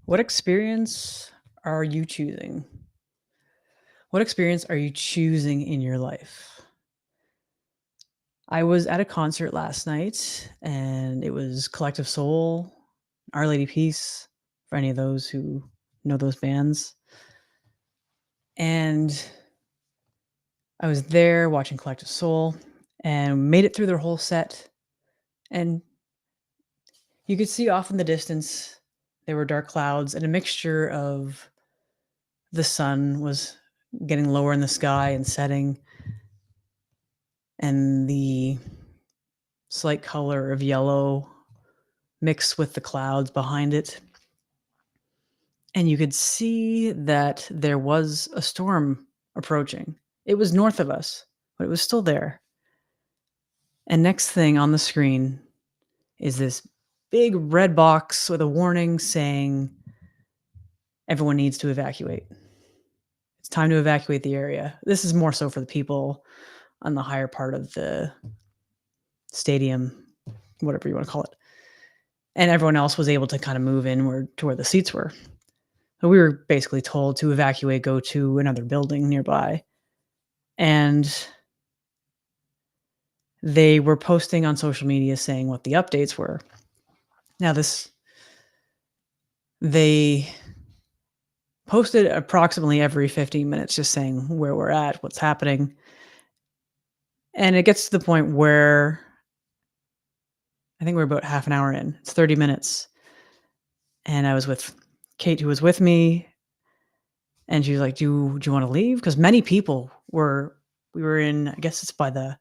What experience are you choosing? What experience are you choosing in your life? I was at a concert last night and it was Collective Soul, Our Lady Peace, for any of those who know those bands. And I was there watching Collective Soul and made it through their whole set. And you could see off in the distance there were dark clouds and a mixture of the sun was getting lower in the sky and setting, and the slight color of yellow mixed with the clouds behind it. And you could see that there was a storm approaching. It was north of us, but it was still there. And next thing on the screen is this big red box with a warning saying everyone needs to evacuate. It's time to evacuate the area. This is more so for the people on the higher part of the stadium, whatever you want to call it. And everyone else was able to kind of move inward to where the seats were. So we were basically told to evacuate, go to another building nearby. And they were posting on social media saying what the updates were. Now, they posted approximately every 15 minutes just saying where we're at, what's happening. And it gets to the point where I think we're about half an hour in. It's 30 minutes. And I was with Kate, who was with me, and she was like, do you want to leave? Because many people we were in, I guess it's by the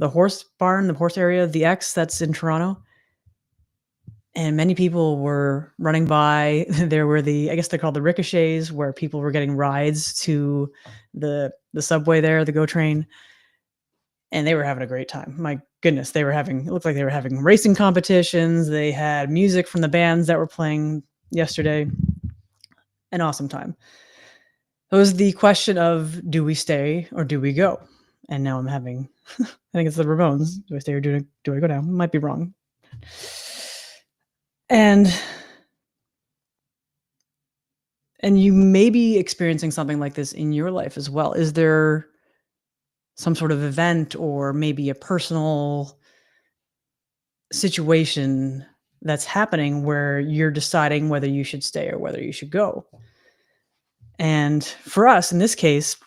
horse barn, the horse area, the X that's in Toronto. And many people were running by. There were I guess they're called the ricochets, where people were getting rides to the subway there, the GO train. And they were having a great time. My goodness, it looked like they were having racing competitions. They had music from the bands that were playing yesterday. An awesome time. It was the question of, do we stay or do we go? And now I'm having, I think it's the Ramones. Do I stay or do I go down? Might be wrong. And you may be experiencing something like this in your life as well. Is there some sort of event or maybe a personal situation that's happening where you're deciding whether you should stay or whether you should go? And for us, in this case,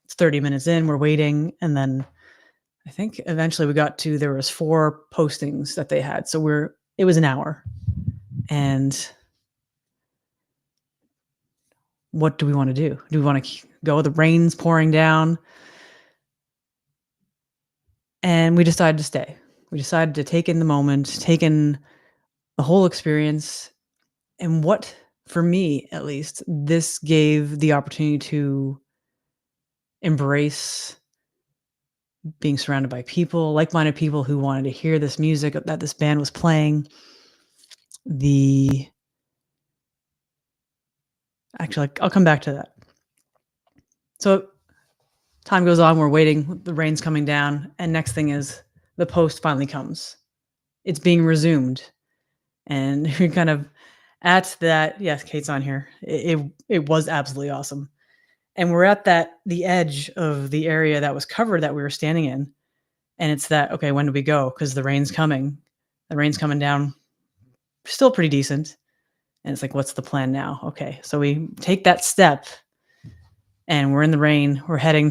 it's 30 minutes in, we're waiting, and then I think eventually there was 4 postings that they had. So it was an hour. And what do we want to do? Do we want to go? The rain's pouring down. And we decided to stay. We decided to take in the moment, take in the whole experience. And what, for me at least, this gave the opportunity to embrace being surrounded by people, like-minded people who wanted to hear this music that this band was playing. Actually, I'll come back to that. So time goes on, we're waiting, the rain's coming down, and next thing is the post finally comes. It's being resumed. And you're kind of at that. Yes, Kate's on here. It was absolutely awesome. And we're at the edge of the area that was covered that we were standing in. And it's that, okay, when do we go? Because the rain's coming. The rain's coming down. Still pretty decent. And it's like, what's the plan now? Okay, so we take that step and we're in the rain. We're heading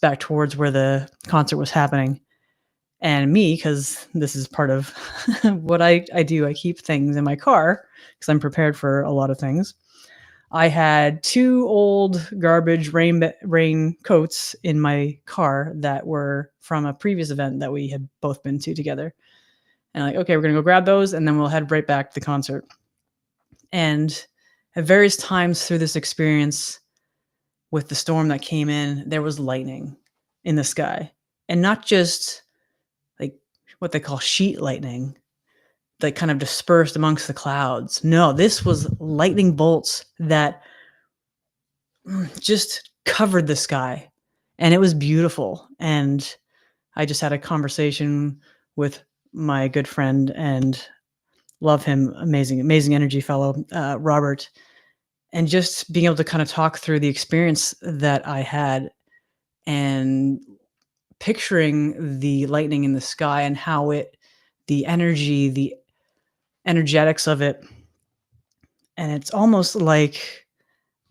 back towards where the concert was happening. And me, because this is part of what I do, I keep things in my car because I'm prepared for a lot of things. I had 2 old garbage rain coats in my car that were from a previous event that we had both been to together. And like, okay, we're going to go grab those and then we'll head right back to the concert. And at various times through this experience with the storm that came in, there was lightning in the sky. And not just like what they call sheet lightning, like kind of dispersed amongst the clouds. No, this was lightning bolts that just covered the sky, and it was beautiful. And I just had a conversation with my good friend and Love him. Amazing, amazing energy fellow, Robert. And just being able to kind of talk through the experience that I had and picturing the lightning in the sky and how the energy, the energetics of it, and it's almost like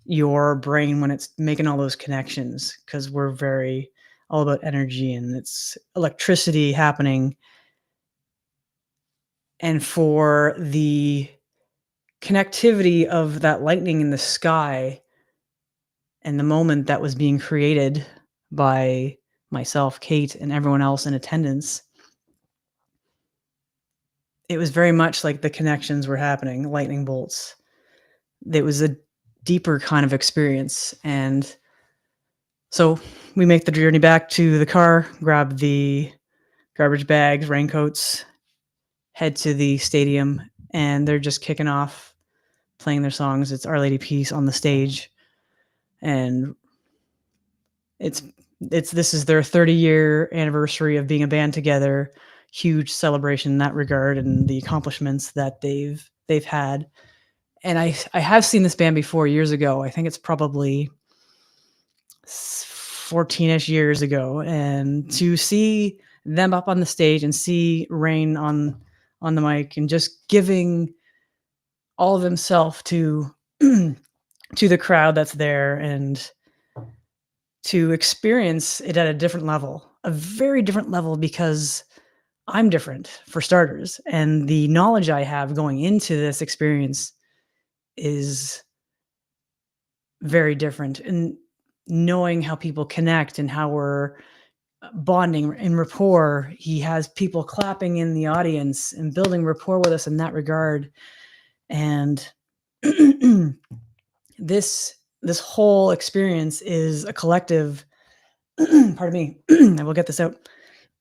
your brain when it's making all those connections because we're very all about energy and it's electricity happening. And for the connectivity of that lightning in the sky and the moment that was being created by myself, Kate, and everyone else in attendance, it was very much like the connections were happening, lightning bolts. It was a deeper kind of experience. And so we make the journey back to the car, grab the garbage bags, raincoats, head to the stadium, and they're just kicking off, playing their songs. It's Our Lady Peace on the stage. And it's this is their 30-year anniversary of being a band together. Huge celebration in that regard and the accomplishments that they've had. And I have seen this band before years ago. I think it's probably 14ish years ago, and to see them up on the stage and see Rain on the mic and just giving all of himself to to the crowd that's there and to experience it at a different level, a very different level because I'm different for starters. And the knowledge I have going into this experience is very different. And knowing how people connect and how we're bonding in rapport, he has people clapping in the audience and building rapport with us in that regard. And this whole experience is a collective pardon me, I will get this out.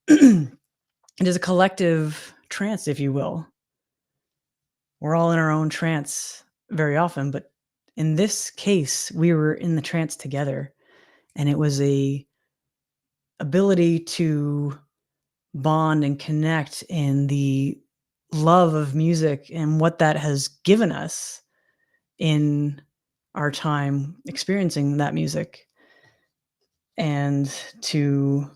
It is a collective trance, if you will. We're all in our own trance very often, but in this case, we were in the trance together, and it was a ability to bond and connect in the love of music and what that has given us in our time experiencing that music. And to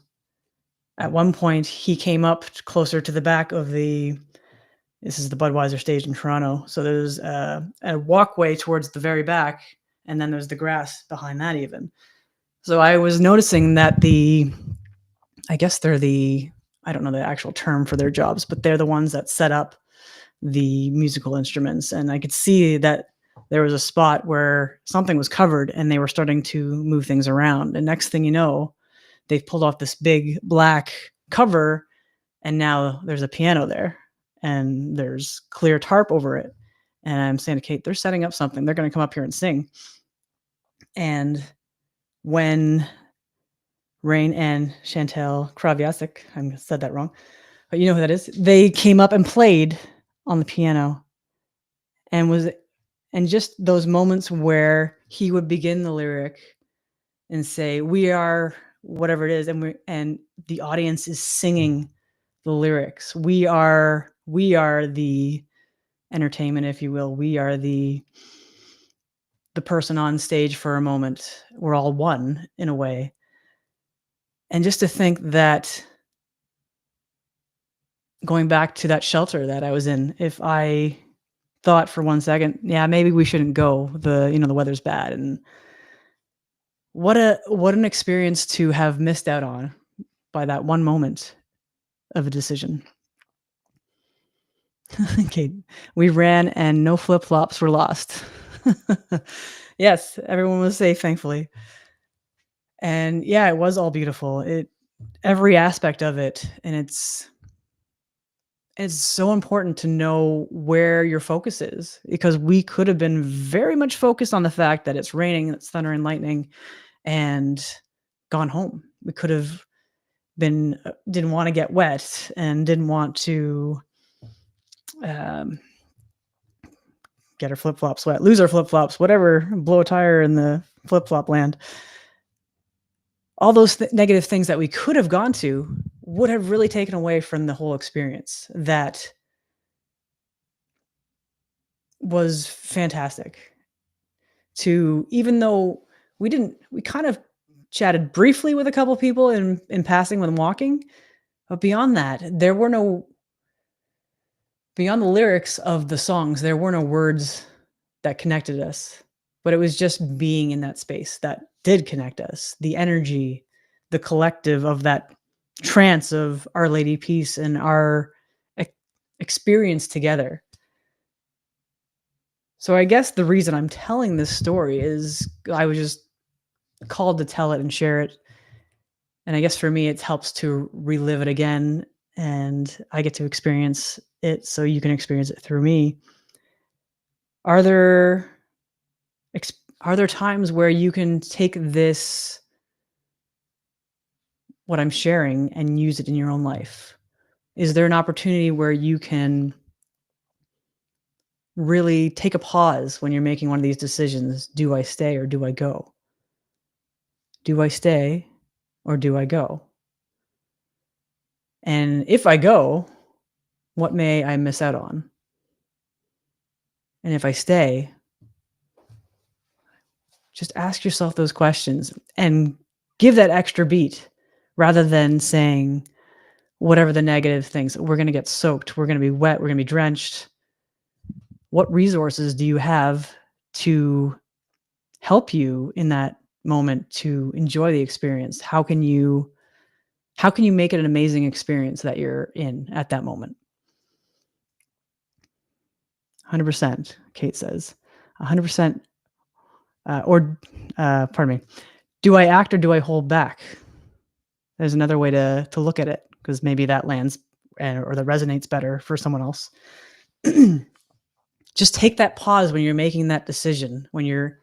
at one point, he came up closer to the back of this is the Budweiser stage in Toronto. So there's a walkway towards the very back, and then there's the grass behind that even. So I was noticing that I guess they're I don't know the actual term for their jobs, but they're the ones that set up the musical instruments. And I could see that there was a spot where something was covered and they were starting to move things around. And next thing you know, they've pulled off this big black cover, and now there's a piano there and there's clear tarp over it. And I'm saying to Kate, they're setting up something. They're going to come up here and sing. And when Rain and Chantal Kraviasik, I said that wrong, but you know who that is, they came up and played on the piano and just those moments where he would begin the lyric and say, "We are whatever it is," and the audience is singing the lyrics. We are the entertainment, if you will. We are the person on stage for a moment. We're all one in a way. And just to think that going back to that shelter that I was in, if I thought for 1 second, yeah, maybe we shouldn't go. The weather's bad, and what an experience to have missed out on by that one moment of a decision. Okay, we ran and no flip-flops were lost. Yes, everyone was safe, thankfully. And yeah, it was all beautiful. Every aspect of it, and it's so important to know where your focus is because we could have been very much focused on the fact that it's raining, it's thunder and lightning, and gone home. We could have been didn't want to get wet and didn't want to um, get our flip-flops wet, lose our flip-flops, whatever, blow a tire in the flip-flop land. All those negative things that we could have gone to would have really taken away from the whole experience that was fantastic. To even though we kind of chatted briefly with a couple people in passing when walking, but beyond that, there were no beyond the lyrics of the songs, there were no words that connected us, but it was just being in that space that did connect us. The energy, the collective of that trance of Our Lady Peace and our e experience together. So I guess the reason I'm telling this story is I was just called to tell it and share it. And I guess for me, it helps to relive it again. And I get to experience it so you can experience it through me. Are there are there times where you can take this what I'm sharing and use it in your own life? Is there an opportunity where you can really take a pause when you're making one of these decisions? Do I stay or do I go? Do I stay or do I go? And if I go, what may I miss out on? And if I stay, just ask yourself those questions and give that extra beat rather than saying whatever the negative things. We're going to get soaked. We're going to be wet. We're going to be drenched. What resources do you have to help you in that moment to enjoy the experience? How can you make it an amazing experience that you're in at that moment? 100%, Kate says. 100%, pardon me. Do I act or do I hold back? There's another way to look at it because maybe that lands or that resonates better for someone else. Just take that pause when you're making that decision, when you're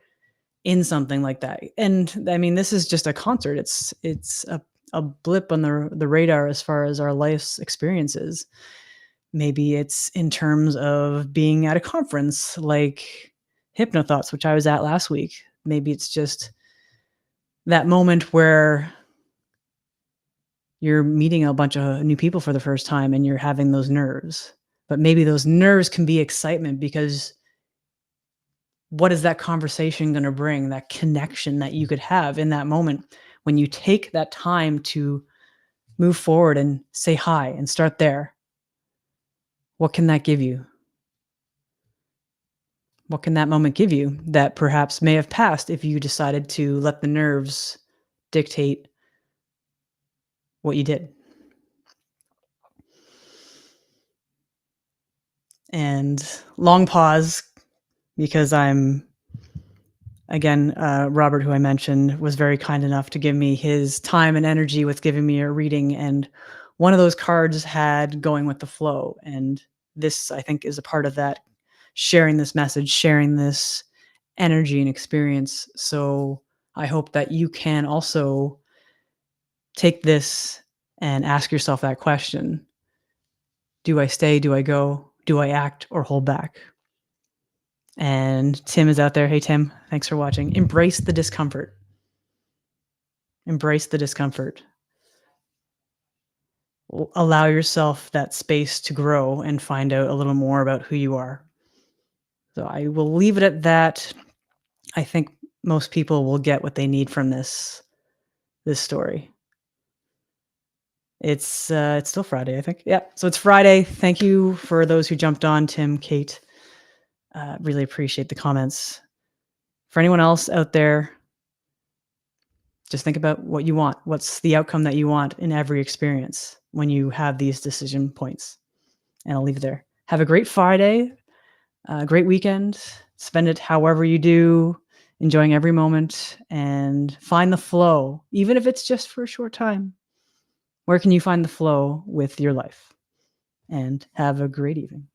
in something like that. And I mean, this is just a concert. It's a blip on the radar as far as our life's experiences. Maybe it's in terms of being at a conference like Hypnothoughts, which I was at last week. Maybe it's just that moment where you're meeting a bunch of new people for the first time and you're having those nerves. But maybe those nerves can be excitement because what is that conversation going to bring? That connection that you could have in that moment when you take that time to move forward and say hi and start there. What can that give you? What can that moment give you that perhaps may have passed if you decided to let the nerves dictate what you did? And long pause because Robert, who I mentioned, was very kind enough to give me his time and energy with giving me a reading. And one of those cards had going with the flow. And this, I think, is a part of that, sharing this message, sharing this energy and experience. So I hope that you can also take this and ask yourself that question. Do I stay? Do I go? Do I act or hold back? And Tim is out there. Hey, Tim, thanks for watching. Embrace the discomfort. Embrace the discomfort. Allow yourself that space to grow and find out a little more about who you are. So I will leave it at that. I think most people will get what they need from this story. It's still Friday, I think. Yeah, so it's Friday. Thank you for those who jumped on, Tim, Kate. Really appreciate the comments. For anyone else out there, just think about what you want. What's the outcome that you want in every experience when you have these decision points? And I'll leave it there. Have a great Friday, great weekend. Spend it however you do, enjoying every moment, and find the flow, even if it's just for a short time. Where can you find the flow with your life? And have a great evening.